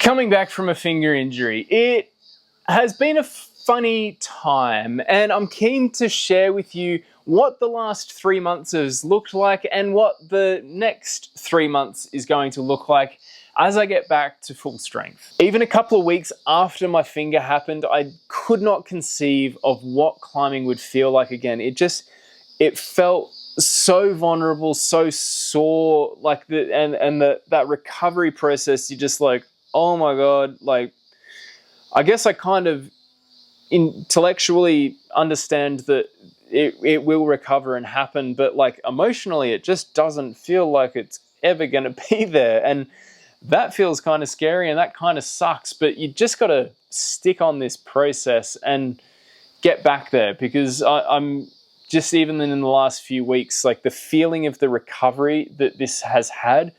Coming back from a finger injury, it has been a funny time, and I'm keen to share with you what the last 3 months has looked like and what the next 3 months is going to look like as I get back to full strength. Even a couple of weeks after my finger happened, I could not conceive of what climbing would feel like again. It felt so vulnerable, so sore, like that recovery process, you're just like, oh my God, like, I guess I kind of intellectually understand that it will recover and happen, but like emotionally, it just doesn't feel like it's ever going to be there. And that feels kind of scary and that kind of sucks, but you just got to stick on this process and get back there, because I'm just, even in the last few weeks, like the feeling of the recovery that this has had,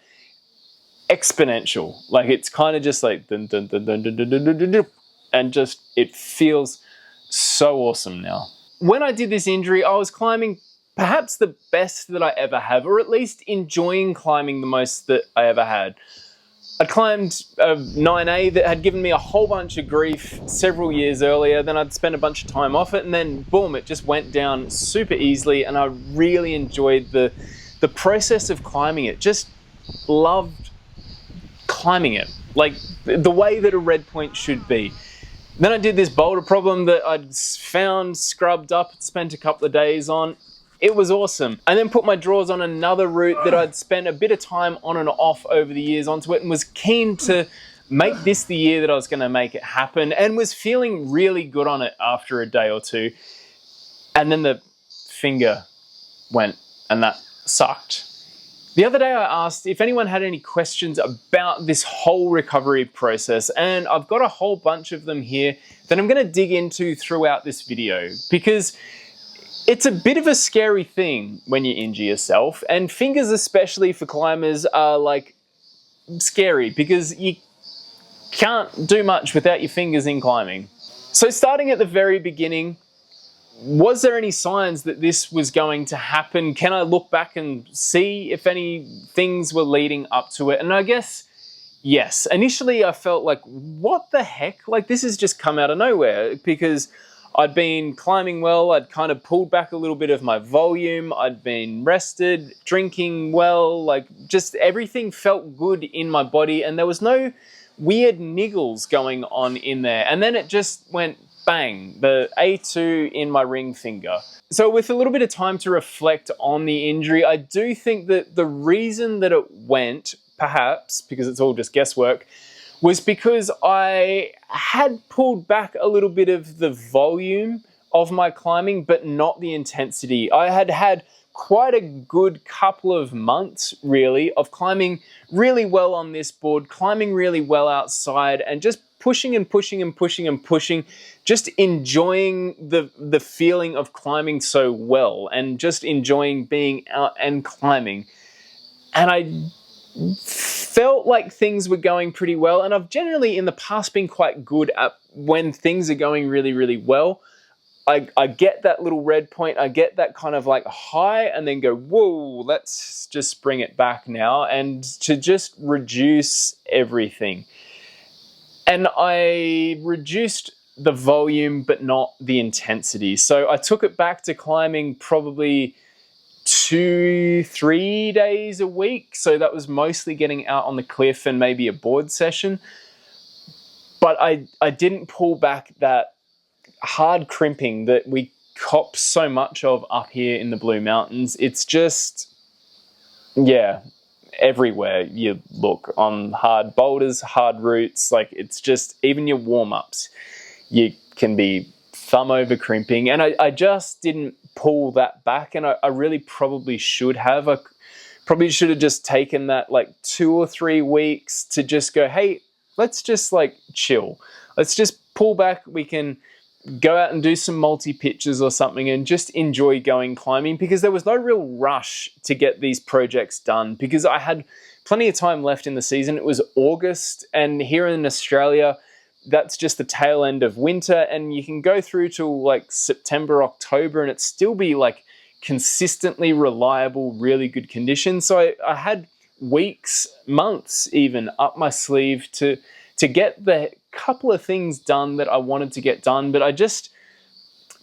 exponential. Like it's kind of just like dun, dun, dun, dun, dun, dun, dun, dun, dun, and just it feels so awesome now. When I did this injury, I was climbing perhaps the best that I ever have, or at least enjoying climbing the most that I ever had. I climbed a 9A that had given me a whole bunch of grief several years earlier. Then I'd spent a bunch of time off it, and then boom, it just went down super easily, and I really enjoyed the process of climbing it. Just loved climbing it, like the way that a red point should be. Then I did this boulder problem that I'd found, scrubbed up, spent a couple of days on. It was awesome. And then put my drawers on another route that I'd spent a bit of time on and off over the years onto it, and was keen to make this the year that I was going to make it happen, and was feeling really good on it after a day or two. And then the finger went, and that sucked. The other day I asked if anyone had any questions about this whole recovery process, and I've got a whole bunch of them here that I'm going to dig into throughout this video, because it's a bit of a scary thing when you injure yourself, and fingers, especially for climbers, are like scary because you can't do much without your fingers in climbing. So starting at the very beginning, was there any signs that this was going to happen? Can I look back and see if any things were leading up to it? And I guess, yes. Initially, I felt like, what the heck? Like, this has just come out of nowhere, because I'd been climbing well. I'd kind of pulled back a little bit of my volume. I'd been rested, drinking well, like just everything felt good in my body, and there was no weird niggles going on in there. And then it just went bang, the A2 in my ring finger. So with a little bit of time to reflect on the injury, I do think that the reason that it went, perhaps because it's all just guesswork, was because I had pulled back a little bit of the volume of my climbing, but not the intensity. I had had quite a good couple of months, really, of climbing really well on this board, climbing really well outside, and just pushing and pushing and pushing and pushing, just enjoying the feeling of climbing so well, and just enjoying being out and climbing. And I felt like things were going pretty well, and I've generally in the past been quite good at when things are going really, really well. I get that little red point, I get that kind of like high, and then go, whoa, let's just bring it back now, and to just reduce everything. And I reduced the volume, but not the intensity. So I took it back to climbing probably 2-3 days a week. So that was mostly getting out on the cliff and maybe a board session. But I didn't pull back that hard crimping that we cop so much of up here in the Blue Mountains. It's just, yeah, everywhere you look, on hard boulders, hard routes, like it's just, even your warm-ups, you can be thumb over crimping. And I just didn't pull that back, and I really probably should have. I probably should have just taken that like 2 or 3 weeks to just go, hey, let's just like chill. Let's just pull back. We can go out and do some multi-pitches or something and just enjoy going climbing, because there was no real rush to get these projects done, because I had plenty of time left in the season. It was August, and here in Australia, that's just the tail end of winter, and you can go through till like September, October, and it still be like consistently reliable, really good conditions. So I had weeks, months even up my sleeve to to get the couple of things done that I wanted to get done, but I just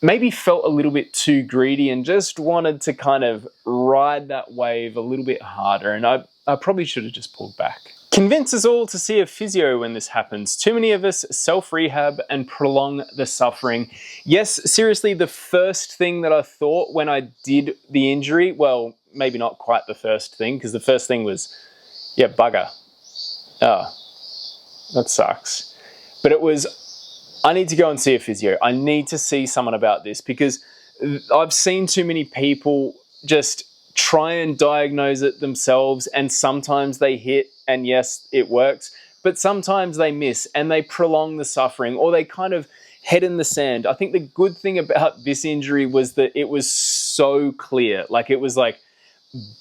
maybe felt a little bit too greedy and just wanted to kind of ride that wave a little bit harder, and I probably should have just pulled back. Convince us all to see a physio when this happens. Too many of us self-rehab and prolong the suffering. Yes, seriously, the first thing that I thought when I did the injury, well, maybe not quite the first thing, because the first thing was, yeah, bugger. Oh, that sucks. But it was, I need to go and see a physio. I need to see someone about this, because I've seen too many people just try and diagnose it themselves, and sometimes they hit and yes, it works, but sometimes they miss and they prolong the suffering, or they kind of head in the sand. I think the good thing about this injury was that it was so clear. Like, it was like,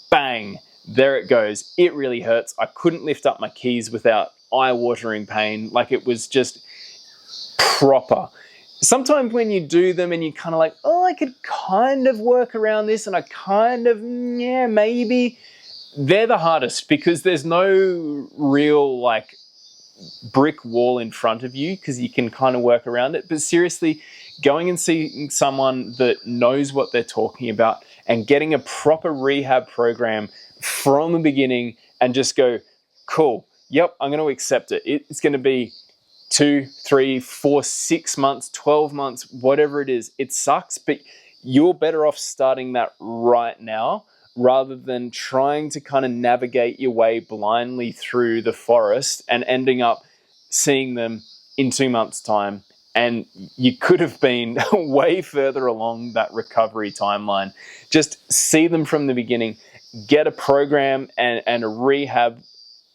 bang, there it goes. It really hurts. I couldn't lift up my keys without eye-watering pain. Like, it was just proper. Sometimes when you do them and you're kind of like, oh, I could kind of work around this, and I kind of, yeah, maybe, they're the hardest, because there's no real like brick wall in front of you, because you can kind of work around it. But seriously, going and seeing someone that knows what they're talking about and getting a proper rehab program from the beginning, and just go, cool, yep, I'm going to accept it. It's going to be 2, 3, 4, 6 months, 12 months, whatever it is. It sucks, but you're better off starting that right now, rather than trying to kind of navigate your way blindly through the forest and ending up seeing them in 2 months' time. And you could have been way further along that recovery timeline. Just see them from the beginning, get a program and a rehab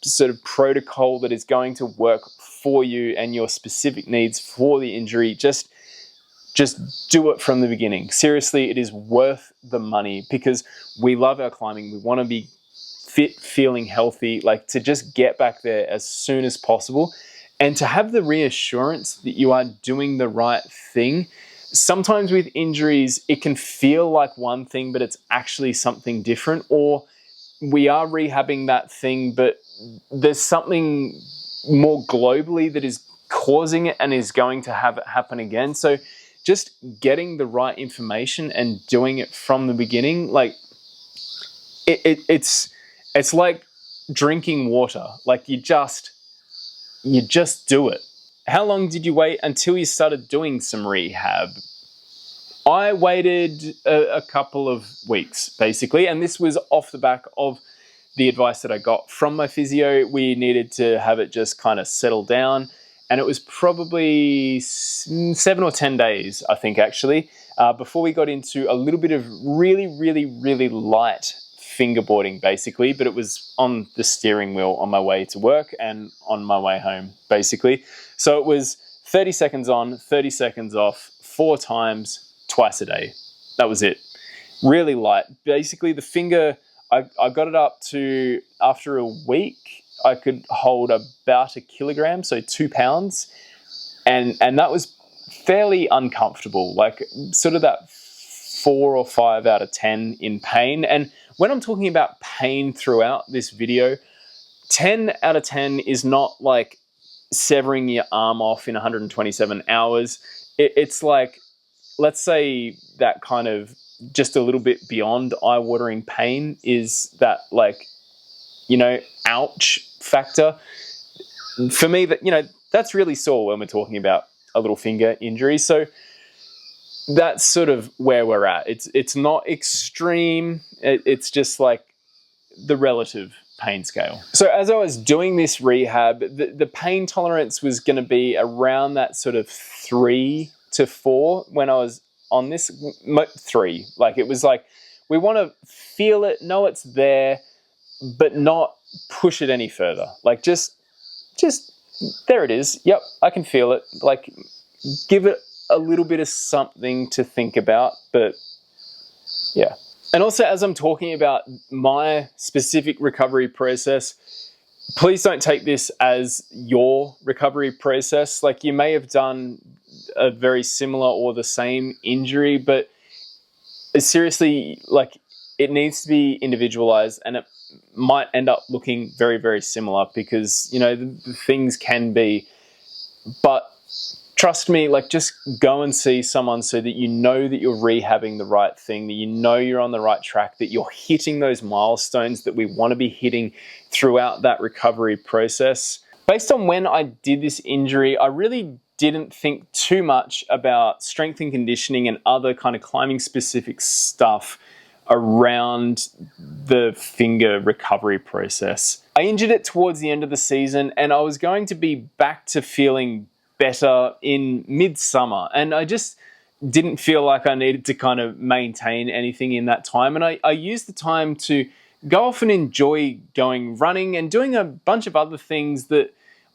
sort of protocol that is going to work for you and your specific needs for the injury. Just do it from the beginning. Seriously, it is worth the money, because we love our climbing. We want to be fit, feeling healthy, like to just get back there as soon as possible, and to have the reassurance that you are doing the right thing. Sometimes with injuries, it can feel like one thing, but it's actually something different, or we are rehabbing that thing, but there's something more globally that is causing it and is going to have it happen again. So just getting the right information and doing it from the beginning, like it's like drinking water. Like you just do it. How long did you wait until you started doing some rehab? I waited a couple of weeks, basically, and this was off the back of the advice that I got from my physio. We needed to have it just kind of settle down. And it was probably 7 or 10 days, I think, actually, before we got into a little bit of really, really, really light fingerboarding, basically. But it was on the steering wheel on my way to work and on my way home, basically. So it was 30 seconds on, 30 seconds off, 4 times, twice a day. That was it. Really light. Basically, the finger, I got it up to, after a week, I could hold about 1 kilogram, so 2 pounds. And that was fairly uncomfortable, like sort of that 4 or 5 out of 10 in pain. And when I'm talking about pain throughout this video, 10 out of 10 is not like severing your arm off in 127 hours. It's like, let's say that kind of just a little bit beyond eye-watering pain is that, like, you know, ouch factor. For me, that, you know, that's really sore when we're talking about a little finger injury. So that's sort of where we're at. It's not extreme. It's just like the relative pain scale. So as I was doing this rehab, the pain tolerance was going to be around that sort of 3 to 4 when I was on this. 3. Like, it was like, we want to feel it, know it's there, but not push it any further. Like, just there it is. Yep, I can feel it. Like, give it a little bit of something to think about, but yeah. And also, as I'm talking about my specific recovery process, please don't take this as your recovery process. Like, you may have done a very similar or the same injury, but seriously, like, it needs to be individualized, and it might end up looking very, very similar, because, you know, the things can be But trust me, like, just go and see someone so that you know that you're rehabbing the right thing, that you know you're on the right track, that you're hitting those milestones that we want to be hitting throughout that recovery process. Based on when I did this injury, I really didn't think too much about strength and conditioning and other kind of climbing specific stuff around the finger recovery process. I injured it towards the end of the season, and I was going to be back to feeling better in midsummer, and I just didn't feel like I needed to kind of maintain anything in that time. And I used the time to go off and enjoy going running and doing a bunch of other things that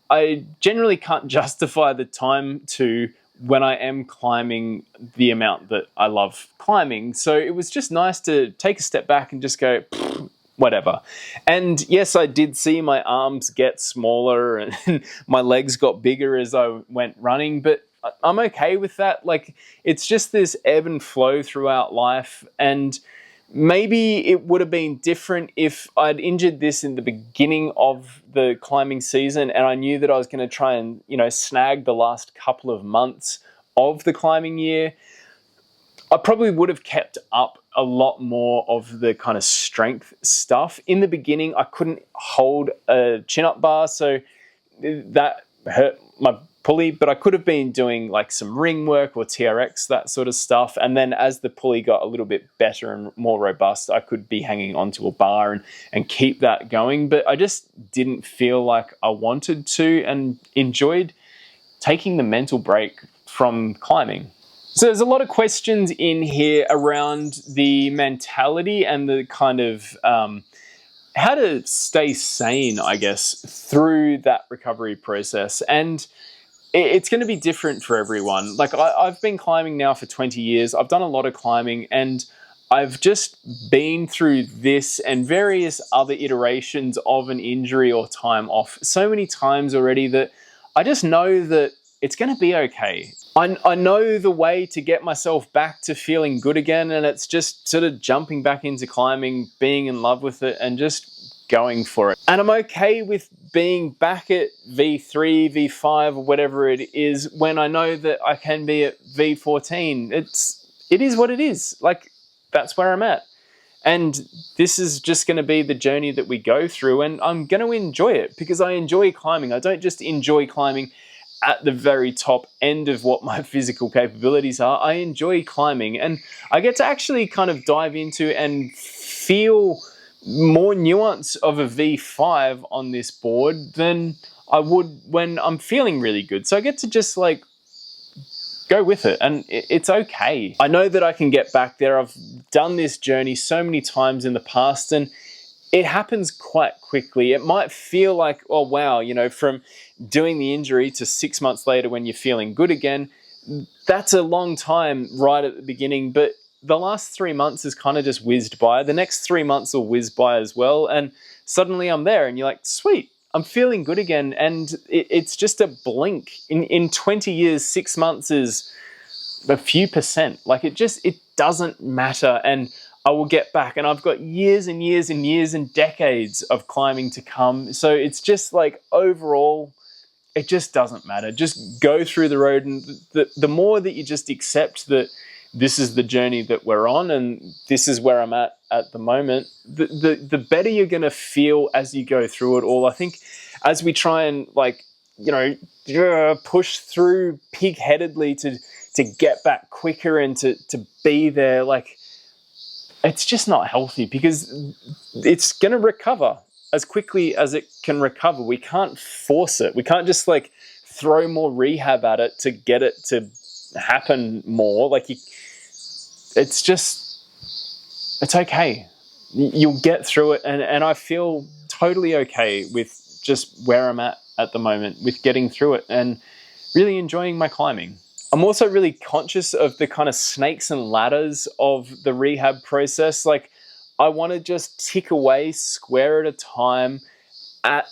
I generally can't justify the time to when I am climbing the amount that I love climbing. So it was just nice to take a step back and just go, whatever. And yes, I did see my arms get smaller and my legs got bigger as I went running, but I'm okay with that. Like, it's just this ebb and flow throughout life. And maybe it would have been different if I'd injured this in the beginning of the climbing season and I knew that I was going to try and, snag the last couple of months of the climbing year. I probably would have kept up a lot more of the kind of strength stuff. In the beginning, I couldn't hold a chin-up bar, so that hurt my pulley, but I could have been doing like some ring work or TRX, that sort of stuff. And then as the pulley got a little bit better and more robust, I could be hanging onto a bar and keep that going. But I just didn't feel like I wanted to, and enjoyed taking the mental break from climbing. So there's a lot of questions in here around the mentality and the kind of how to stay sane, I guess, through that recovery process. And it's going to be different for everyone. Like, I've been climbing now for 20 years. I've done a lot of climbing, and I've just been through this and various other iterations of an injury or time off so many times already that I just know that it's going to be okay. I know the way to get myself back to feeling good again, and it's just sort of jumping back into climbing, being in love with it, and just going for it. And I'm okay with being back at V3, V5, or whatever it is, when I know that I can be at V14. It is what it is. Like, that's where I'm at. And this is just going to be the journey that we go through, and I'm going to enjoy it because I enjoy climbing. I don't just enjoy climbing at the very top end of what my physical capabilities are. I enjoy climbing, and I get to actually kind of dive into and feel more nuance of a V5 on this board than I would when I'm feeling really good. So I get to just like go with it, and it's okay. I know that I can get back there. I've done this journey so many times in the past, and it happens quite quickly. It might feel like, oh wow, from doing the injury to 6 months later when you're feeling good again, that's a long time right at the beginning, but the last 3 months has kind of just whizzed by. The next 3 months will whiz by as well, and suddenly I'm there, and you're like, sweet, I'm feeling good again. And it's just a blink. In 20 years, 6 months is a few percent. Like, it doesn't matter, and I will get back, and I've got years and years and years and decades of climbing to come. So it's just like, overall, it just doesn't matter. Just go through the road, and the more that you just accept that this is the journey that we're on, and this is where I'm at the moment, the better you're going to feel as you go through it all. I think as we try and push through pig-headedly to get back quicker and to be there, like, it's just not healthy, because it's going to recover as quickly as it can recover. We can't force it. We can't just like throw more rehab at it to get it to happen more. Like, it's okay. You'll get through it. And I feel totally okay with just where I'm at the moment, with getting through it and really enjoying my climbing. I'm also really conscious of the kind of snakes and ladders of the rehab process. Like, I want to just tick away square at a time at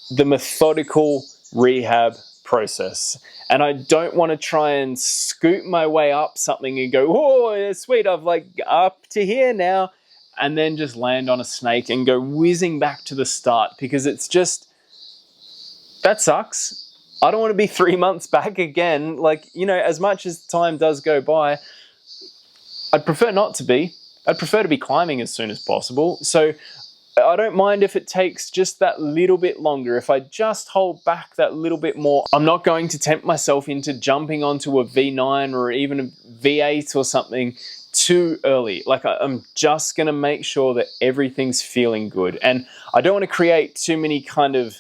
the methodical rehab process. And I don't want to try and scoot my way up something and go, oh, sweet, I've like up to here now, and then just land on a snake and go whizzing back to the start, because it's just, that sucks. I don't want to be 3 months back again. Like, you know, as much as time does go by, I'd prefer not to be. I'd prefer to be climbing as soon as possible. So I don't mind if it takes just that little bit longer. If I just hold back that little bit more, I'm not going to tempt myself into jumping onto a V9 or even a V8 or something too early. Like, I'm just going to make sure that everything's feeling good. And I don't want to create too many kind of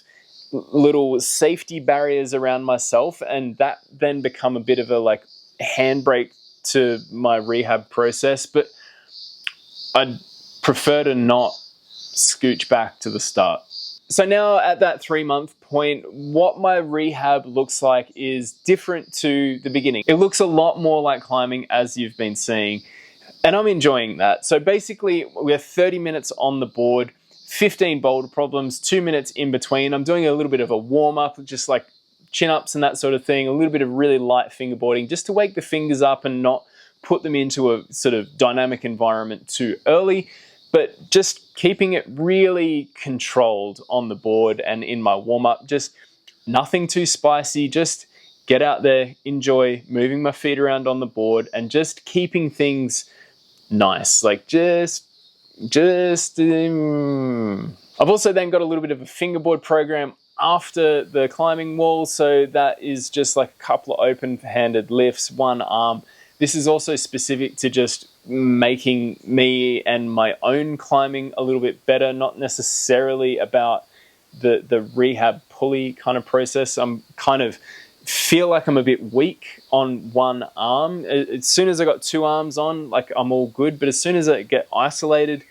little safety barriers around myself, and that then become a bit of a like handbrake to my rehab process. But I'd prefer to not scooch back to the start. So now at that 3-month point, what my rehab looks like is different to the beginning. It looks a lot more like climbing, as you've been seeing, and I'm enjoying that. So basically we're 30 minutes on the board, 15 boulder problems, 2 minutes in between. I'm doing a little bit of a warm up, just like chin-ups and that sort of thing, a little bit of really light fingerboarding just to wake the fingers up and not put them into a sort of dynamic environment too early, but just keeping it really controlled on the board and in my warm-up. Just nothing too spicy, just get out there, enjoy moving my feet around on the board and just keeping things nice, like just I've also then got a little bit of a fingerboard program after the climbing wall, so that is just like a couple of open-handed lifts, one arm. This is also specific to just making me and my own climbing a little bit better, not necessarily about the rehab pulley kind of process. I'm kind of feel like I'm a bit weak on one arm. As soon as I got 2 arms on, like I'm all good, but as soon as I get isolated,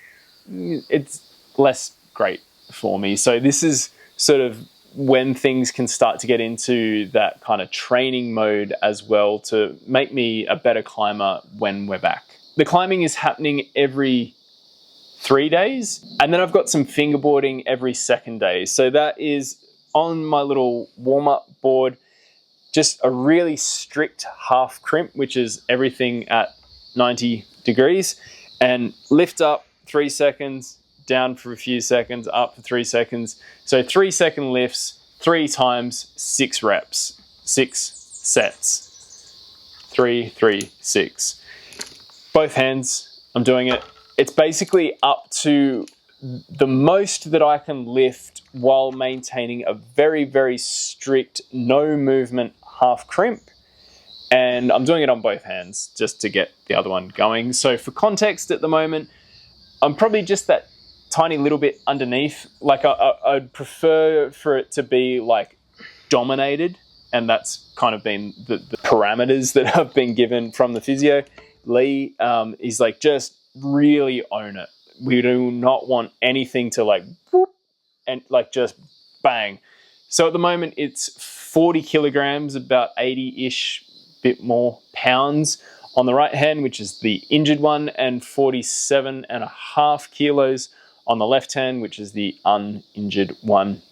it's less great for me. So this is sort of when things can start to get into that kind of training mode as well to make me a better climber when we're back. The climbing is happening every 3 days, and then I've got some fingerboarding every second day. So that is on my little warm-up board, just a really strict half crimp, which is everything at 90 degrees, and lift up 3 seconds, down for a few seconds, up for 3 seconds. So 3-second lifts, 3 times, 6 reps, 6 sets. 3, 3, 6. Both hands, I'm doing it. It's basically up to the most that I can lift while maintaining a very, very strict no movement half crimp. And I'm doing it on both hands just to get the other one going. So for context at the moment, I'm probably just that tiny little bit underneath. Like I'd prefer for it to be like dominated, and that's kind of been the parameters that I've been given from the physio. Lee is like, just really own it. We do not want anything to like whoop and like just bang. So at the moment it's 40 kilograms, about 80-ish, bit more pounds on the right hand, which is the injured one, and 47.5 kilos on the left hand, which is the uninjured one.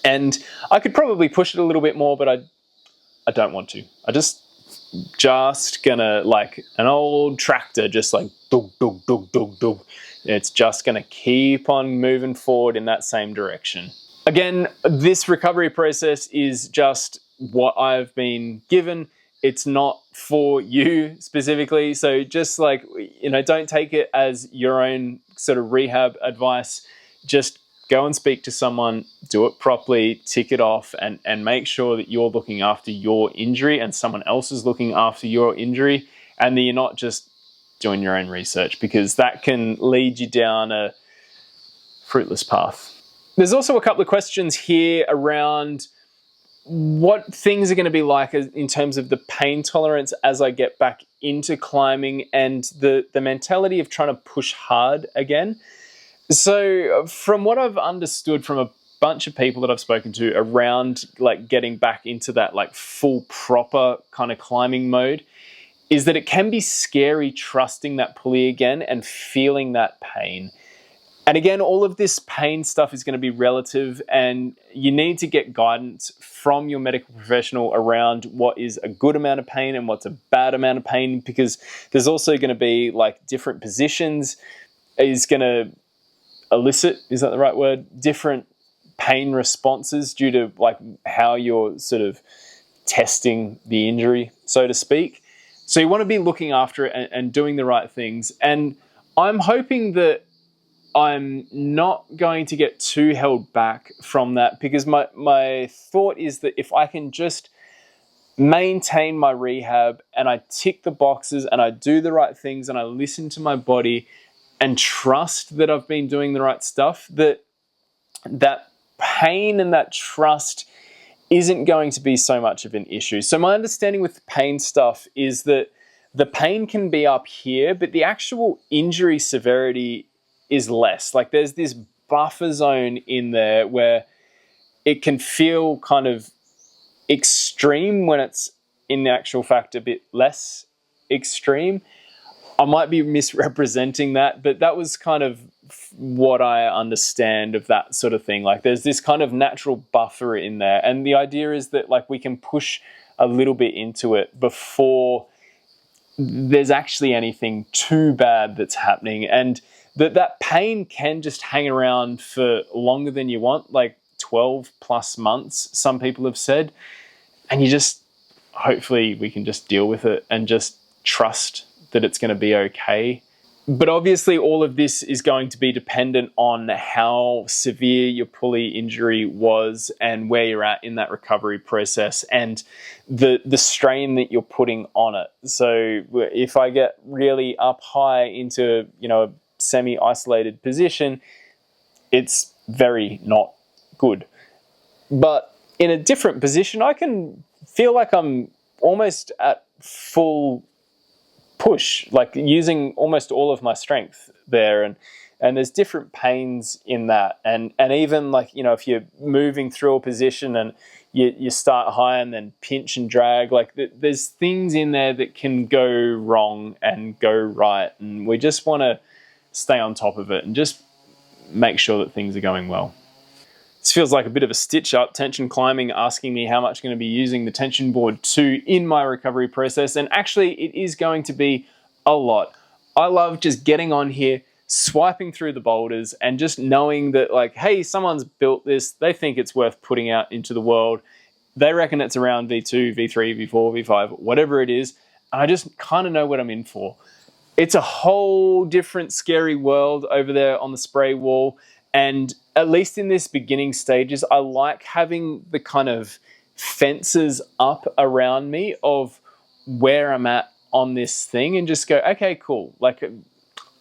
And I could probably push it a little bit more, but I don't want to. I just gonna, like an old tractor, just like dug, dug, dug, dug, dug. It's just gonna keep on moving forward in that same direction. Again, this recovery process is just what I've been given. It's not for you specifically. So just like, you know, don't take it as your own sort of rehab advice. Just go and speak to someone, do it properly, tick it off, and make sure that you're looking after your injury and someone else is looking after your injury, and that you're not just doing your own research, because that can lead you down a fruitless path. There's also a couple of questions here around what things are going to be like in terms of the pain tolerance as I get back into climbing, and the mentality of trying to push hard again. So from what I've understood from a bunch of people that I've spoken to around like getting back into that like full proper kind of climbing mode, is that it can be scary trusting that pulley again and feeling that pain. And again, all of this pain stuff is going to be relative, and you need to get guidance from your medical professional around what is a good amount of pain and what's a bad amount of pain, because there's also going to be like different positions is going to elicit, is that the right word? Different pain responses due to like how you're sort of testing the injury, so to speak. So you want to be looking after it and doing the right things. And I'm hoping that I'm not going to get too held back from that, because my thought is that if I can just maintain my rehab and I tick the boxes and I do the right things and I listen to my body and trust that I've been doing the right stuff, that pain and that trust isn't going to be so much of an issue. So my understanding with the pain stuff is that the pain can be up here, but the actual injury severity is less. Like there's this buffer zone in there where it can feel kind of extreme when it's in actual fact a bit less extreme. I might be misrepresenting that, but that was kind of what I understand of that sort of thing. Like there's this kind of natural buffer in there. And the idea is that like we can push a little bit into it before there's actually anything too bad that's happening. And that pain can just hang around for longer than you want, like 12 plus months, some people have said. And you just, hopefully we can just deal with it and just trust that it's going to be okay. But obviously all of this is going to be dependent on how severe your pulley injury was and where you're at in that recovery process and the strain that you're putting on it. So if I get really up high into, a semi-isolated position, it's very not good. But in a different position, I can feel like I'm almost at full push, like using almost all of my strength there, and there's different pains in that, and even like if you're moving through a position and you start high and then pinch and drag, like there's things in there that can go wrong and go right, and we just want to stay on top of it and just make sure that things are going well. This feels like a bit of a stitch up. Tension Climbing asking me how much I'm going to be using the tension board to in my recovery process. And actually it is going to be a lot. I love just getting on here, swiping through the boulders and just knowing that like, hey, someone's built this. They think it's worth putting out into the world. They reckon it's around V2, V3, V4, V5, whatever it is. And I just kind of know what I'm in for. It's a whole different scary world over there on the spray wall. And at least in this beginning stages, I like having the kind of fences up around me of where I'm at on this thing and just go, okay, cool. Like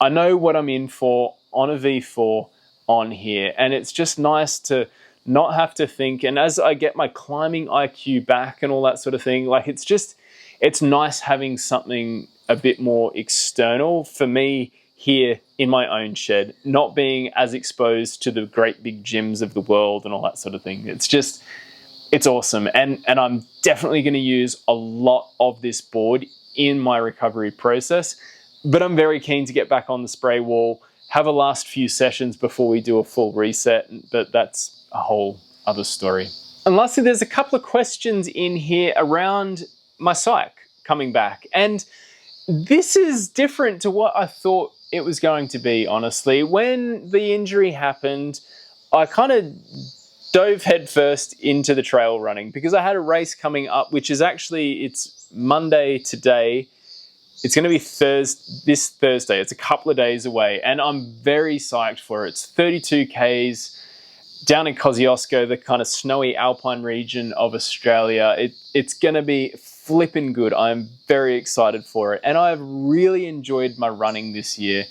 I know what I'm in for on a V4 on here. And it's just nice to not have to think. And as I get my climbing IQ back and all that sort of thing, like it's nice having something a bit more external for me here in my own shed, not being as exposed to the great big gyms of the world and all that sort of thing. It's awesome. And I'm definitely going to use a lot of this board in my recovery process, but I'm very keen to get back on the spray wall, have a last few sessions before we do a full reset, but that's a whole other story. And lastly, there's a couple of questions in here around my psyche coming back. And this is different to what I thought it was going to be, honestly. When the injury happened, I kind of dove headfirst into the trail running because I had a race coming up, which is actually, it's Monday today. It's going to be this Thursday. It's a couple of days away, and I'm very psyched for it. It's 32 Ks down in Kosciuszko, the kind of snowy alpine region of Australia. It's going to be flipping good. I'm very excited for it. And I've really enjoyed my running this year.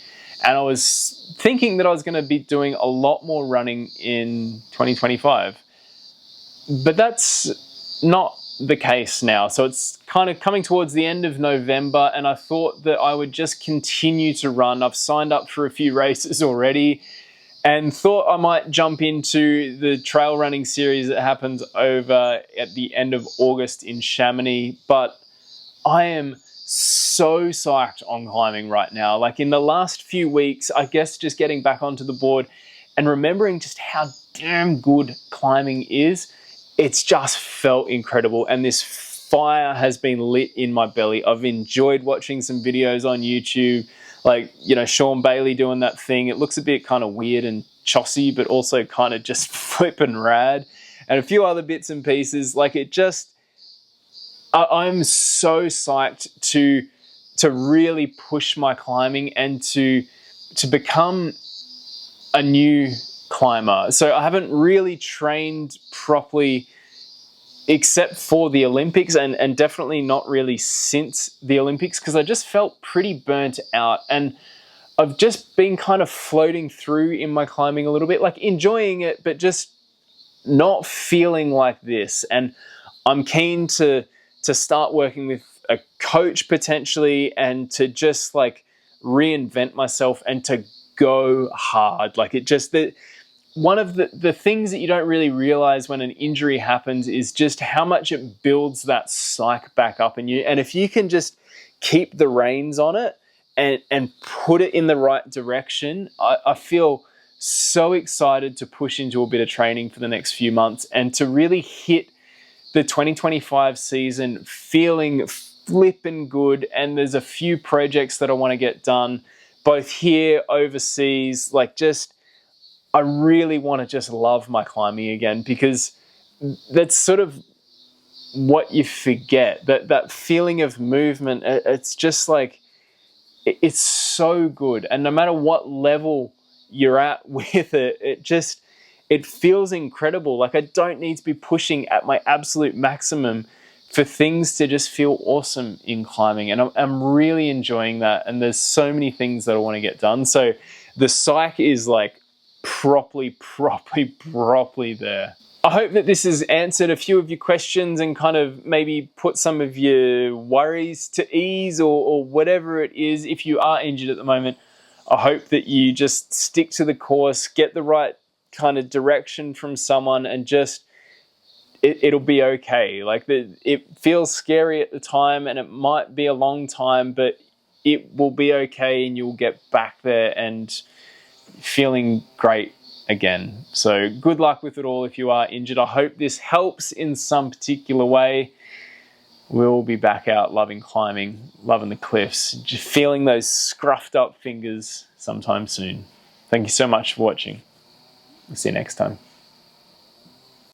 And I was thinking that I was going to be doing a lot more running in 2025. But that's not the case now. So it's kind of coming towards the end of November, and I thought that I would just continue to run. I've signed up for a few races already and thought I might jump into the trail running series that happens over at the end of August in Chamonix. But I am so psyched on climbing right now. Like in the last few weeks, I guess just getting back onto the board and remembering just how damn good climbing is, it's just felt incredible. And this fire has been lit in my belly. I've enjoyed watching some videos on YouTube, like, Sean Bailey doing that thing. It looks a bit kind of weird and chossy, but also kind of just flippin' rad, and a few other bits and pieces. Like, it just, I'm so psyched to really push my climbing and to become a new climber. So I haven't really trained properly except for the Olympics, and definitely not really since the Olympics, because I just felt pretty burnt out, and I've just been kind of floating through in my climbing a little bit, like enjoying it, but just not feeling like this. And I'm keen to start working with a coach potentially, and to just like reinvent myself and to go hard. Like, it just, one of the things that you don't really realize when an injury happens is just how much it builds that psyche back up in you. And if you can just keep the reins on it and put it in the right direction, I feel so excited to push into a bit of training for the next few months and to really hit the 2025 season feeling flippin' good. And there's a few projects that I want to get done, both here, overseas. Like, just, I really want to just love my climbing again, because that's sort of what you forget, that feeling of movement. It's just like, it's so good. And no matter what level you're at with it feels incredible. Like, I don't need to be pushing at my absolute maximum for things to just feel awesome in climbing. And I'm really enjoying that. And there's so many things that I want to get done. So the psych is like properly there. I hope that this has answered a few of your questions and kind of maybe put some of your worries to ease, or whatever it is. If you are injured at the moment, I hope that you just stick to the course, get the right kind of direction from someone, and just, it'll be okay. Like, it feels scary at the time, and it might be a long time, but it will be okay, and you'll get back there and feeling great again. So good luck with it all if you are injured. I hope this helps in some particular way. We'll be back out loving climbing, loving the cliffs, just feeling those scruffed up fingers sometime soon. Thank you so much for watching. We'll see you next time.